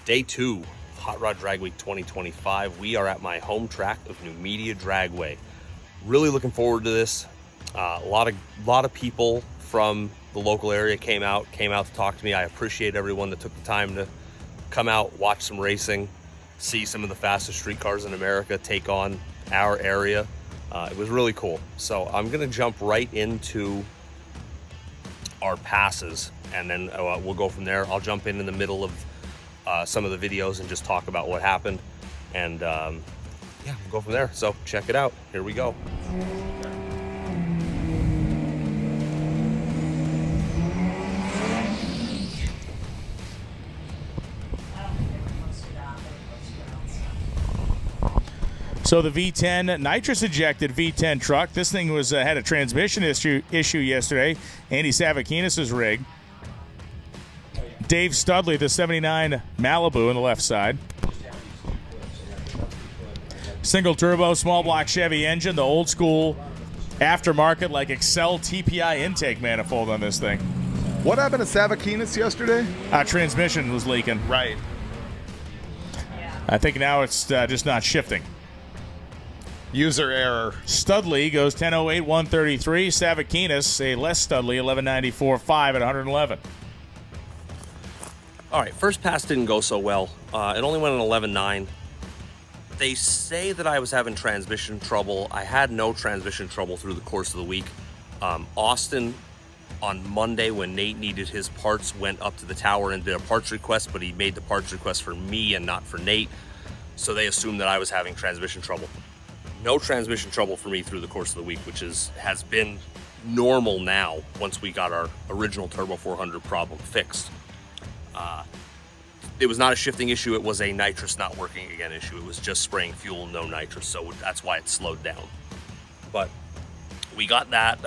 Day 2 of Hot Rod Drag Week 2025. We are at my home track of Numidia Dragway. Really looking forward to this. A lot of people from the local area came out to talk to me. I appreciate everyone that took the time to come out, watch some racing, see some of the fastest street cars in America take on our area. It was really cool. So I'm gonna jump right into our passes, and then we'll go from there. I'll jump in the middle of some of the videos and just talk about what happened, and yeah, we'll go from there. So check it out. Here we go. So the V10 nitrous ejected V10 truck. This thing was had a transmission issue yesterday. Andy Savakinas' rig. Dave Studley, the 79 Malibu on the left side. Single turbo, small block Chevy engine, the old school aftermarket like Excel TPI intake manifold on this thing. What happened to Savakinas yesterday? Transmission was leaking. Right. I think now it's just not shifting. User error. Studley goes 10:08, 133. Savakinas, a less Studley, 11:94.5 at 111. All right, first pass didn't go so well. It only went an 11.9. They say that I was having transmission trouble. I had no transmission trouble through the course of the week. Austin, on Monday when Nate needed his parts, went up to the tower and did a parts request, but he made the parts request for me and not for Nate. So they assumed that I was having transmission trouble. No transmission trouble for me through the course of the week, which has been normal now once we got our original Turbo 400 problem fixed. It was not a shifting issue. It was a nitrous not working again issue. It was just spraying fuel, no nitrous. So that's why it slowed down. But we got that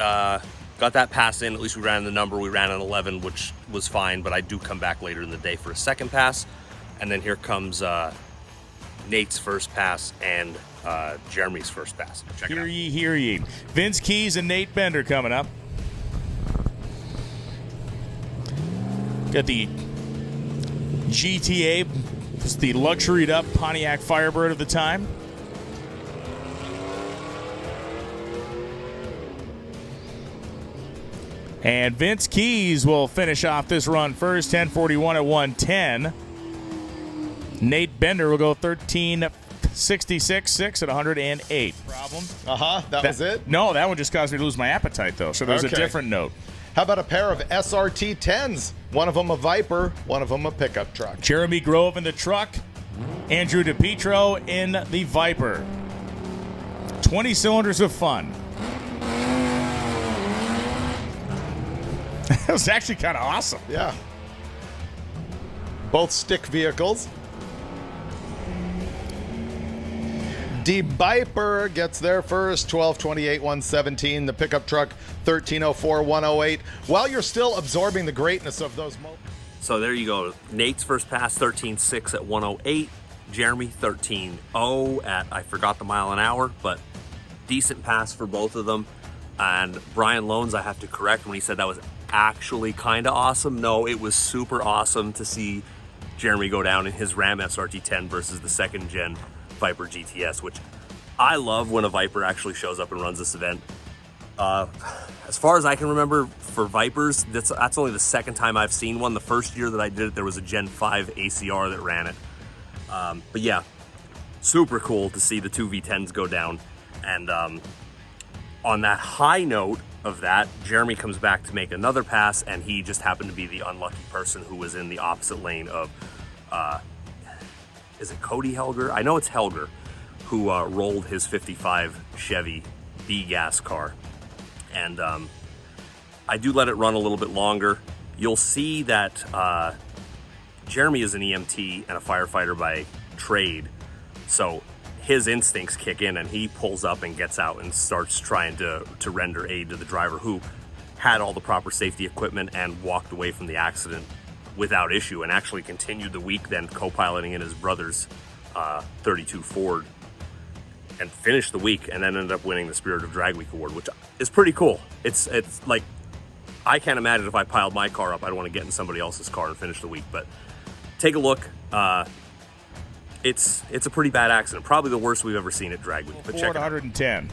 pass in. At least we ran the number. We ran an 11, which was fine. But I do come back later in the day for a second pass. And then here comes Nate's first pass and Jeremy's first pass. Check it out. Hear ye. Vince Keys and Nate Bender coming up. Got the GTA, it's the luxuried up Pontiac Firebird of the time. And Vince Keys will finish off this run first, 10:41 at 110. Nate Bender will go 13:66.6 at 108. Problem? That was it? No, that one just caused me to lose my appetite, though. So there's a different note. How about a pair of SRT 10s? One of them a Viper, one of them a pickup truck. Jeremy Grove in the truck, Andrew DePietro in the Viper. 20 cylinders of fun. That was actually kind of awesome. Yeah. Both stick vehicles. D Viper gets there first, 12:28, 117. The pickup truck, 13:04, 108. While you're still absorbing the greatness of those moments. So there you go. Nate's first pass, 13.6 at 108. Jeremy, 13.0 at, I forgot the mile an hour, but decent pass for both of them. And Brian Loans, I have to correct when he said that was actually kind of awesome. No, it was super awesome to see Jeremy go down in his Ram SRT 10 versus the second gen Viper GTS, which I love when a Viper actually shows up and runs this event. As far as I can remember, for Vipers, that's only the second time I've seen one. The first year that I did it, there was a Gen 5 ACR that ran it. But yeah, super cool to see the two V10s go down. And on that high note of that, Jeremy comes back to make another pass, and he just happened to be the unlucky person who was in the opposite lane of is it Cody Helger? I know it's Helger, who rolled his 55 Chevy B-gas car. And I do let it run a little bit longer. You'll see that Jeremy is an EMT and a firefighter by trade. So his instincts kick in and he pulls up and gets out and starts trying to render aid to the driver, who had all the proper safety equipment and walked away from the accident without issue, and actually continued the week then co-piloting in his brother's 32 Ford, and finished the week, and then ended up winning the Spirit of Drag Week award, which is pretty cool. It's like, I can't imagine if I piled my car up, I'd want to get in somebody else's car and finish the week, but take a look. It's a pretty bad accident. Probably the worst we've ever seen at Dragway. But check it out. 110.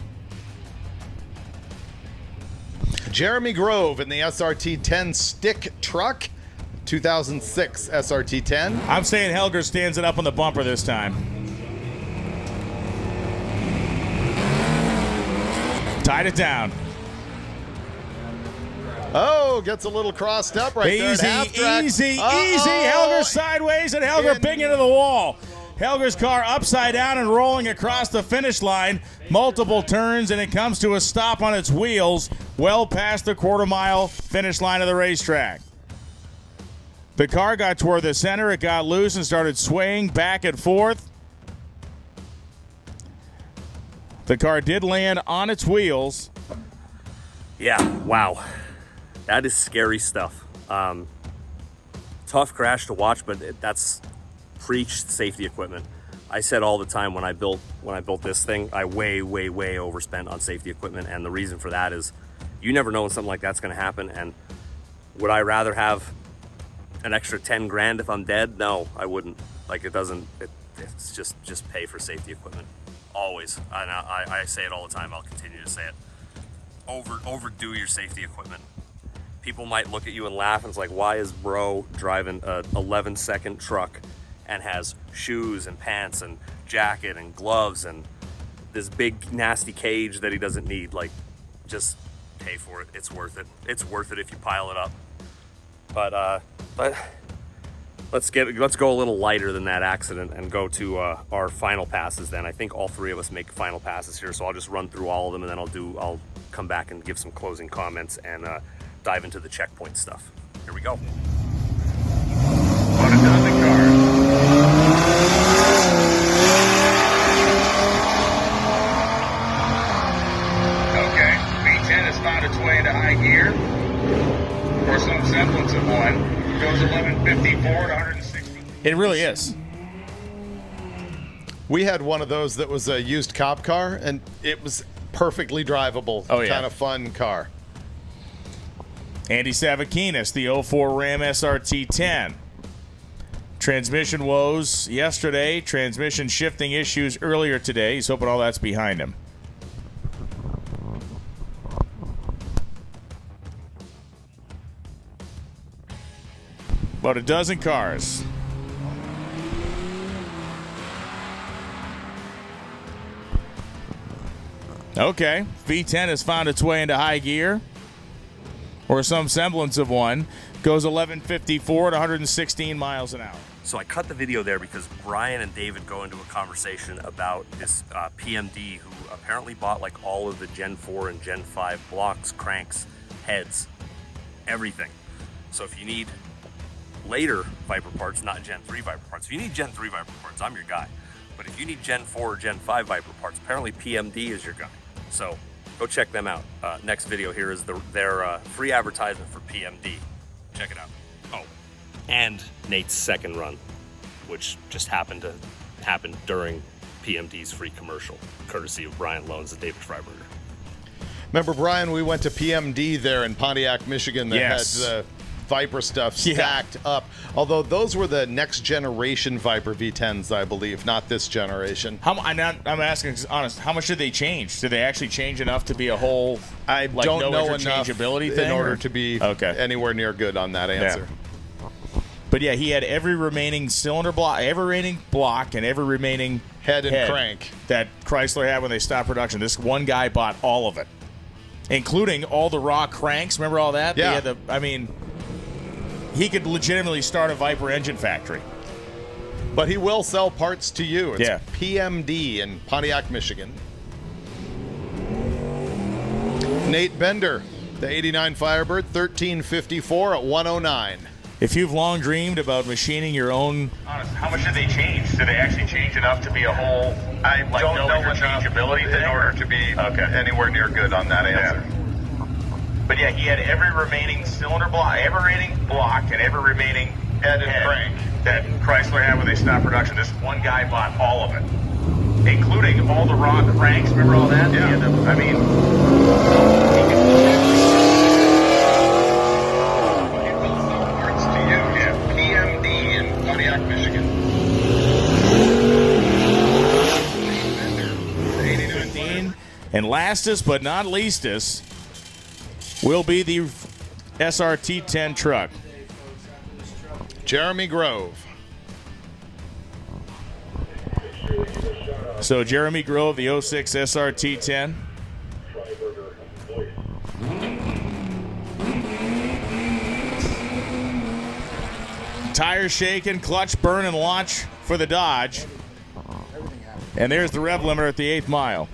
Jeremy Grove in the SRT 10 stick truck. 2006 SRT 10. I'm saying Helger stands it up on the bumper this time. Tied it down. Oh, gets a little crossed up right there. Easy. Helger sideways, and Helger big into the wall. Helger's car upside down and rolling across the finish line. Multiple turns, and it comes to a stop on its wheels well past the quarter-mile finish line of the racetrack. The car got toward the center. It got loose and started swaying back and forth. The car did land on its wheels. Yeah, wow. That is scary stuff. Tough crash to watch, but that's preach safety equipment. I said all the time when I built this thing, I way overspent on safety equipment, and the reason for that is you never know when something like that's going to happen. And would I rather have an extra 10 grand if I'm dead? No, I wouldn't. Like, it's just pay for safety equipment. Always. I say it all the time. I'll continue to say it. Overdo your safety equipment. People might look at you and laugh, and it's like, why is bro driving a 11-second truck and has shoes and pants and jacket and gloves and this big nasty cage that he doesn't need? Like, just pay for it. It's worth it. It's worth it if you pile it up. But let's go a little lighter than that accident and go to our final passes then. I think all three of us make final passes here, so I'll just run through all of them, and then I'll come back and give some closing comments and dive into the checkpoint stuff. Here we go. About a dozen cars. Okay, V10 has found its way into high gear, or some semblance of one. Goes 1154 to 160. It really is. We had one of those that was a used cop car, and it was perfectly drivable. Oh, yeah. Kind of fun car. Andy Savakinas, the 04 Ram SRT 10. Transmission woes yesterday, transmission shifting issues earlier today. He's hoping all that's behind him. About a dozen cars. Okay, V10 has found its way into high gear, or some semblance of one. Goes 1154 to 116 miles an hour. So I cut the video there because Brian and David go into a conversation about this PMD who apparently bought like all of the Gen 4 and Gen 5 blocks, cranks, heads, everything. So if you need later Viper parts, not Gen 3 Viper parts. If you need Gen 3 Viper parts, I'm your guy. But if you need Gen 4 or Gen 5 Viper parts, apparently PMD is your guy. So go check them out. Next video here is their free advertisement for PMD. Check it out. Oh, and Nate's second run, which just happened to happen during PMD's free commercial, courtesy of Brian Loans and David Freiberger. Remember, Brian, we went to PMD there in Pontiac, Michigan that had the Viper stuff stacked up. Although those were the next generation Viper V10s, I believe, not this generation. I'm asking honest, how much did they change? Did they actually change enough to be a whole I don't know enough interchangeability thing in order to be anywhere near good on that answer. Yeah. But yeah, he had every remaining cylinder block, every remaining block, and every remaining head and crank that Chrysler had when they stopped production. This one guy bought all of it, including all the raw cranks. Remember all that? Yeah. He could legitimately start a Viper engine factory. But he will sell parts to you. It's Yeah. PMD in Pontiac, Michigan. Nate Bender, the 89 Firebird, 1354 at 109. If you've long dreamed about machining your own... Honest, how much did they change? Did they actually change enough to be a whole, I don't know interchangeability enough in order to be anywhere near good on that answer. But yeah, he had every remaining cylinder block, every remaining block, and every remaining Head and crank that Chrysler had when they stopped production. This one guy bought all of it, including all the raw cranks. Remember all that? Yeah. Parts to you. Yeah. PMD in Pontiac, And lastest but not leastest will be the SRT-10 truck. Jeremy Grove. So Jeremy Grove, the 06 SRT-10. Tire shaking, clutch burn, and launch for the Dodge. And there's the rev limiter at the 8th mile.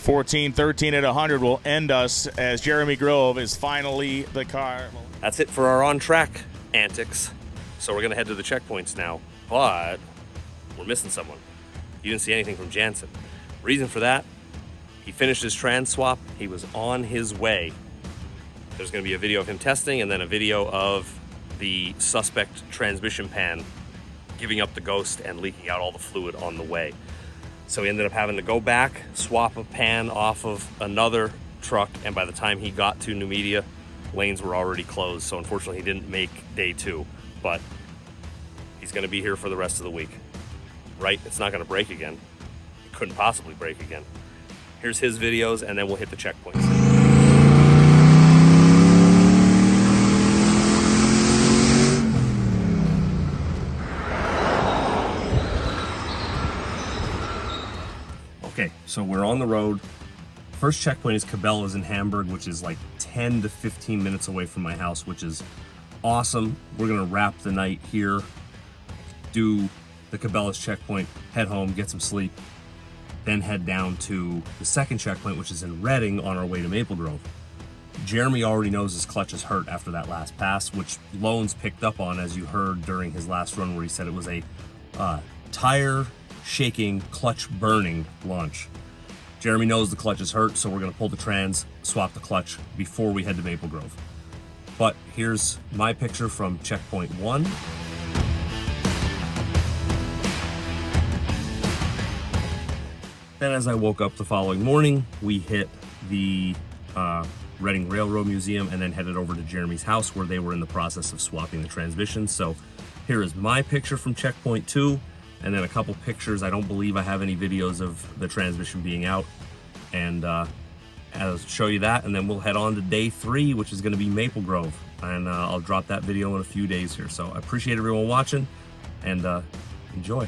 14-13 at 100 will end us as Jeremy Grove is finally the car. That's it for our on-track antics. So we're going to head to the checkpoints now. But we're missing someone. You didn't see anything from Jansen. Reason for that, he finished his trans swap. He was on his way. There's going to be a video of him testing and then a video of the suspect transmission pan giving up the ghost and leaking out all the fluid on the way. So he ended up having to go back, swap a pan off of another truck, and by the time he got to Numidia, lanes were already closed. So unfortunately, he didn't make day 2, but he's going to be here for the rest of the week. Right? It's not going to break again. It couldn't possibly break again. Here's his videos, and then we'll hit the checkpoints. Okay, so we're on the road. First checkpoint is Cabela's in Hamburg, which is like 10 to 15 minutes away from my house, which is awesome. We're gonna wrap the night here, do the Cabela's checkpoint, head home, get some sleep, then head down to the second checkpoint, which is in Reading, on our way to Maple Grove. Jeremy already knows his clutch is hurt after that last pass, which Loans picked up on, as you heard during his last run, where he said it was a tire shaking, clutch burning launch. Jeremy knows the clutch is hurt, so we're going to pull the trans, swap the clutch before we head to Maple Grove. But here's my picture from checkpoint 1. Then as I woke up the following morning, we hit the Reading Railroad Museum and then headed over to Jeremy's house, where they were in the process of swapping the transmission. So here is my picture from checkpoint 2. And then a couple pictures. I don't believe I have any videos of the transmission being out. And I'll show you that, and then we'll head on to day 3, which is going to be Maple Grove. And I'll drop that video in a few days here. So I appreciate everyone watching, and enjoy.